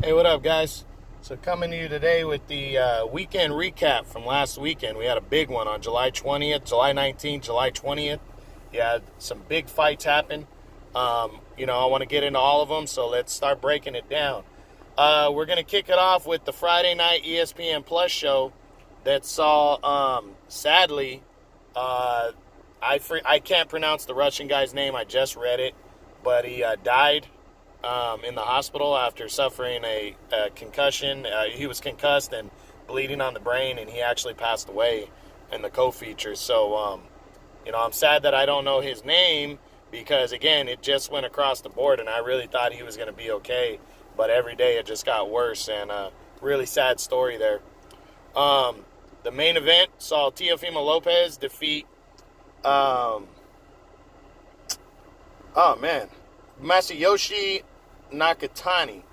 Hey, what up, guys? So, coming to you today with the weekend recap from last weekend. We had a big one on July 20th, July 19th, July 20th. Yeah, some big fights happen. I want to get into all of them, so let's start breaking it down. We're going to kick it off with the Friday night ESPN Plus show that saw, sadly, I can't pronounce the Russian guy's name. I just read it, but he died in the hospital after suffering a concussion. He was concussed and bleeding on the brain, and he actually passed away in the co-feature. So, I'm sad that I don't know his name because, again, it just went across the board, and I really thought he was going to be okay. But every day it just got worse, and really sad story there. The main event saw Teofimo Lopez defeat Masayoshi Nakatani.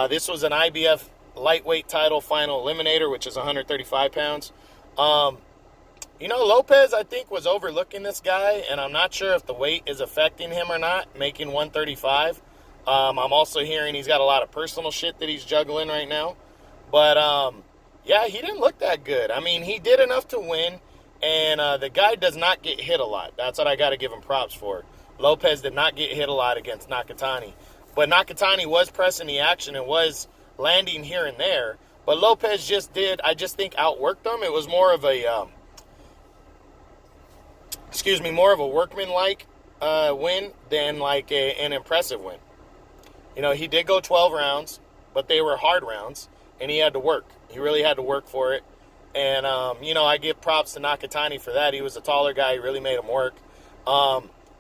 This was an IBF lightweight title final eliminator, which is 135 pounds. Lopez, I think, was overlooking this guy, and I'm not sure if the weight is affecting him or not, making 135. I'm also hearing he's got a lot of personal shit that he's juggling right now. But, he didn't look that good. I mean, he did enough to win, and the guy does not get hit a lot. That's what I got to give him props for. Lopez did not get hit a lot against Nakatani. But Nakatani was pressing the action and was landing here and there. But Lopez I just think, outworked him. It was more of a, more of a workman-like win than like an impressive win. He did go 12 rounds, but they were hard rounds, and he had to work. He really had to work for it. And, I give props to Nakatani for that. He was a taller guy. He really made him work.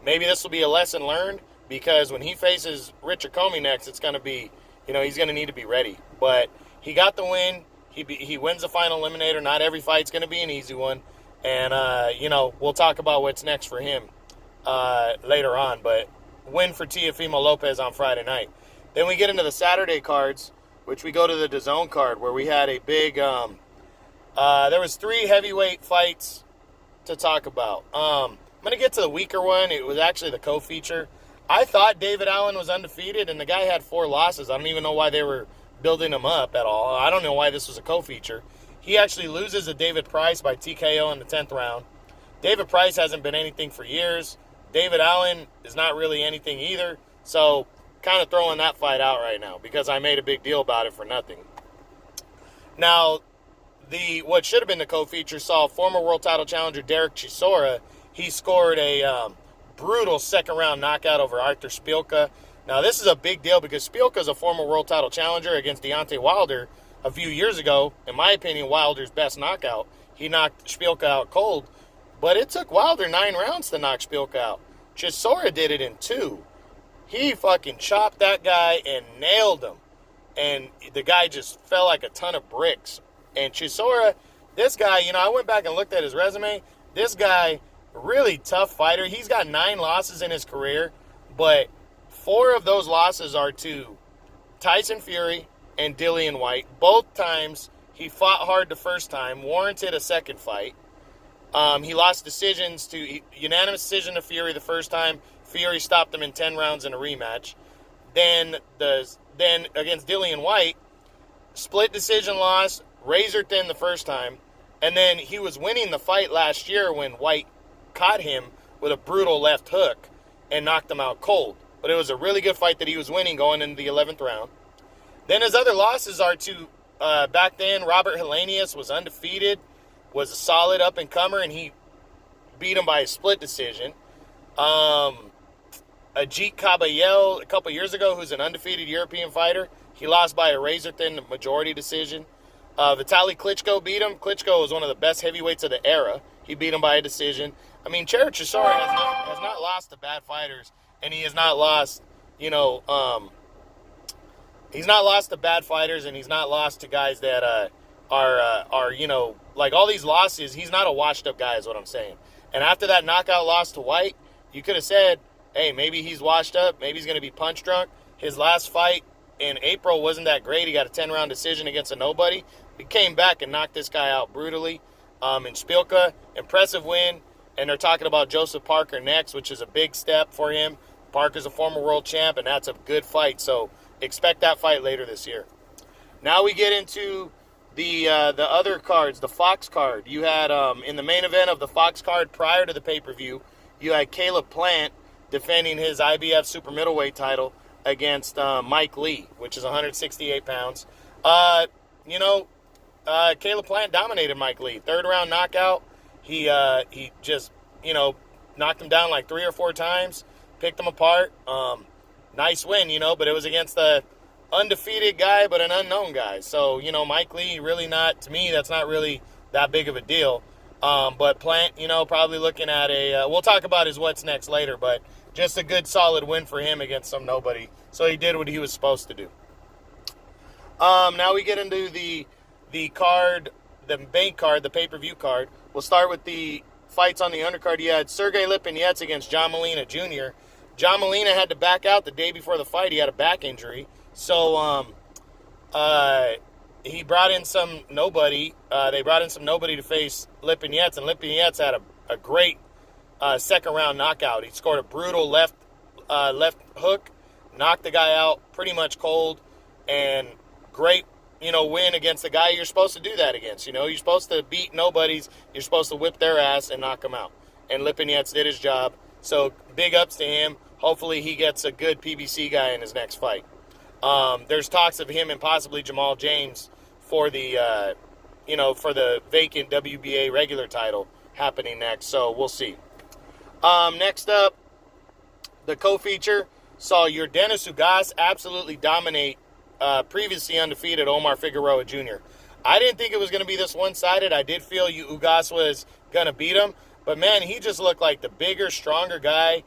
Maybe this will be a lesson learned, because when he faces Richard Comey next, it's going to be, he's going to need to be ready. But he got the win. He wins the final eliminator. Not every fight's going to be an easy one. And, we'll talk about what's next for him later on. But win for Teofimo Lopez on Friday night. Then we get into the Saturday cards, which we go to the DAZN card, where we had a big, there was 3 heavyweight fights to talk about. I'm going to get to the weaker one. It was actually the co-feature. I thought David Allen was undefeated, and the guy had 4 losses. I don't even know why they were building him up at all. I don't know why this was a co-feature. He actually loses to David Price by TKO in the 10th round. David Price hasn't been anything for years. David Allen is not really anything either. So, kind of throwing that fight out right now because I made a big deal about it for nothing. Now, what should have been the co-feature saw former world title challenger Derek Chisora. He scored a brutal second-round knockout over Arthur Szpilka. Now, this is a big deal because Szpilka is a former world title challenger against Deontay Wilder a few years ago. In my opinion, Wilder's best knockout. He knocked Szpilka out cold, but it took Wilder 9 rounds to knock Szpilka out. Chisora did it in 2. He fucking chopped that guy and nailed him, and the guy just fell like a ton of bricks. And Chisora, this guy, I went back and looked at his resume. This guy, really tough fighter. He's got 9 losses in his career, but 4 of those losses are to Tyson Fury and Dillian Whyte. Both times he fought hard the first time, warranted a second fight. He lost unanimous decision to Fury the first time. Fury stopped him in 10 rounds in a rematch. Then against Dillian Whyte, split decision loss, razor thin the first time, and then he was winning the fight last year when Whyte caught him with a brutal left hook and knocked him out cold. But it was a really good fight that he was winning going into the 11th round. Then his other losses are to, back then, Robert Helenius was undefeated, was a solid up-and-comer, and he beat him by a split decision. Ajit Kabayel, a couple years ago, who's an undefeated European fighter, he lost by a razor-thin majority decision. Vitaly Klitschko beat him. Klitschko was one of the best heavyweights of the era. He beat him by a decision. I mean, Jared Chisora has not lost to bad fighters, and he has not lost, he's not lost to bad fighters, and he's not lost to guys that are like all these losses. He's not a washed-up guy is what I'm saying. And after that knockout loss to Whyte, you could have said, hey, maybe he's washed up. Maybe he's going to be punch drunk. His last fight in April wasn't that great. He got a 10-round decision against a nobody. He came back and knocked this guy out brutally. And Szpilka, impressive win. And they're talking about Joseph Parker next, which is a big step for him. Parker's a former world champ, and that's a good fight. So expect that fight later this year. Now we get into the other cards, the Fox card. You had in the main event of the Fox card prior to the pay-per-view, you had Caleb Plant defending his IBF super middleweight title against Mike Lee, which is 168 pounds. Caleb Plant dominated Mike Lee. Third round knockout. He just, knocked him down like 3 or 4 times, picked him apart. Nice win, but it was against the undefeated guy, but an unknown guy. So, Mike Lee, really not, to me, that's not really that big of a deal. But Plant, probably looking at we'll talk about his what's next later, but just a good solid win for him against some nobody. So he did what he was supposed to do. Now we get into the card, the main card, the pay-per-view card. We'll start with the fights on the undercard. You had Sergey Lipinets against John Molina Jr. John Molina had to back out the day before the fight. He had a back injury. So he brought in some nobody. They brought in some nobody to face Lipinets, and Lipinets had a great second-round knockout. He scored a brutal left hook, knocked the guy out pretty much cold, and great, win against the guy you're supposed to do that against. You're supposed to beat nobodies. You're supposed to whip their ass and knock them out. And Lipinets did his job. So big ups to him. Hopefully he gets a good PBC guy in his next fight. There's talks of him and possibly Jamal James for the, for the vacant WBA regular title happening next. So we'll see. Next up, the co-feature saw Yordenis Ugas absolutely dominate previously undefeated Omar Figueroa Jr. I didn't think it was going to be this one-sided. I did feel Ugas was going to beat him. But, man, he just looked like the bigger, stronger guy.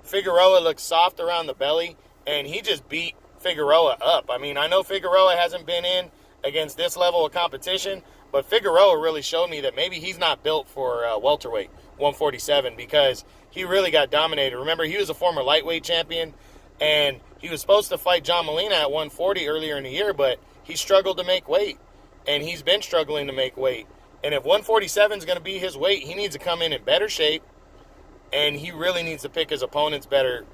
Figueroa looked soft around the belly, and he just beat Figueroa up. I mean, I know Figueroa hasn't been in against this level of competition, but Figueroa really showed me that maybe he's not built for welterweight, 147, because he really got dominated. Remember, he was a former lightweight champion, and he was supposed to fight John Molina at 140 earlier in the year, but he struggled to make weight, and he's been struggling to make weight. And if 147 is going to be his weight, he needs to come in better shape, and he really needs to pick his opponents better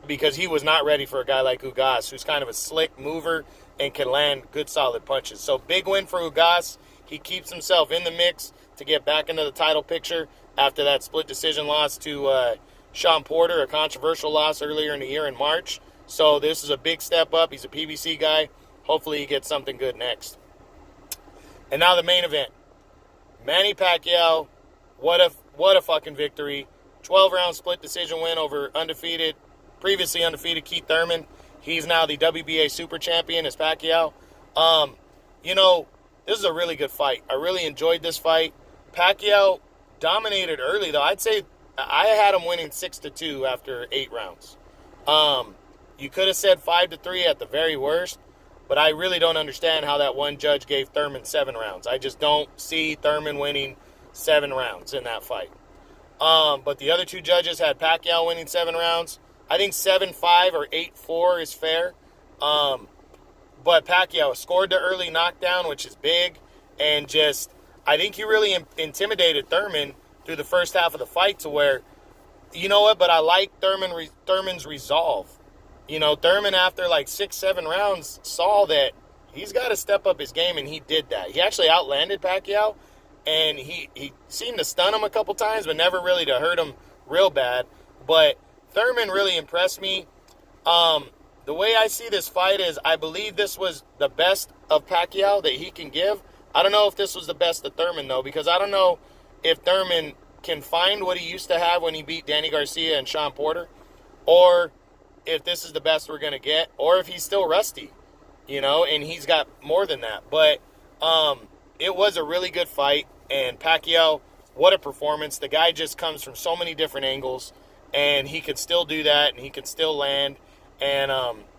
because he was not ready for a guy like Ugas, who's kind of a slick mover and can land good, solid punches. So big win for Ugas. He keeps himself in the mix to get back into the title picture after that split decision loss to Sean Porter, a controversial loss earlier in the year in March. So this is a big step up. He's a PBC guy. Hopefully he gets something good next. And now the main event. Manny Pacquiao, what a fucking victory. 12-round split decision win over previously undefeated Keith Thurman. He's now the WBA super champion as Pacquiao. This is a really good fight. I really enjoyed this fight. Pacquiao dominated early, though. I'd say I had him winning 6-2 after 8 rounds. You could have said 5-3 at the very worst, but I really don't understand how that one judge gave Thurman 7 rounds. I just don't see Thurman winning 7 rounds in that fight. But the other 2 judges had Pacquiao winning 7 rounds. I think 7-5 or 8-4 is fair. But Pacquiao scored the early knockdown, which is big. And I think he really intimidated Thurman through the first half of the fight to where, but I like Thurman's resolve. Thurman, after like 6-7 rounds, saw that he's got to step up his game, and he did that. He actually outlanded Pacquiao, and he seemed to stun him a couple times, but never really to hurt him real bad. But Thurman really impressed me. The way I see this fight is I believe this was the best of Pacquiao that he can give. I don't know if this was the best of Thurman, though, because I don't know if Thurman can find what he used to have when he beat Danny Garcia and Sean Porter, or if this is the best we're going to get, or if he's still rusty, and he's got more than that. But it was a really good fight, and Pacquiao, what a performance. The guy just comes from so many different angles, and he can still do that, and he can still land, and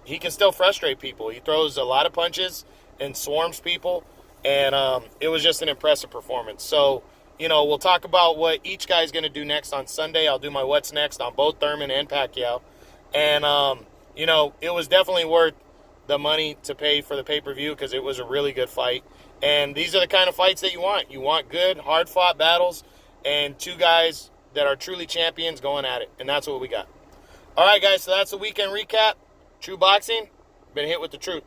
he can still frustrate people. He throws a lot of punches and swarms people, and it was just an impressive performance. So, we'll talk about what each guy's going to do next on Sunday. I'll do my what's next on both Thurman and Pacquiao. And, it was definitely worth the money to pay for the pay-per-view because it was a really good fight. And these are the kind of fights that you want. You want good, hard-fought battles and 2 guys that are truly champions going at it. And that's what we got. All right, guys, so that's the weekend recap. True Boxing, been hit with the truth.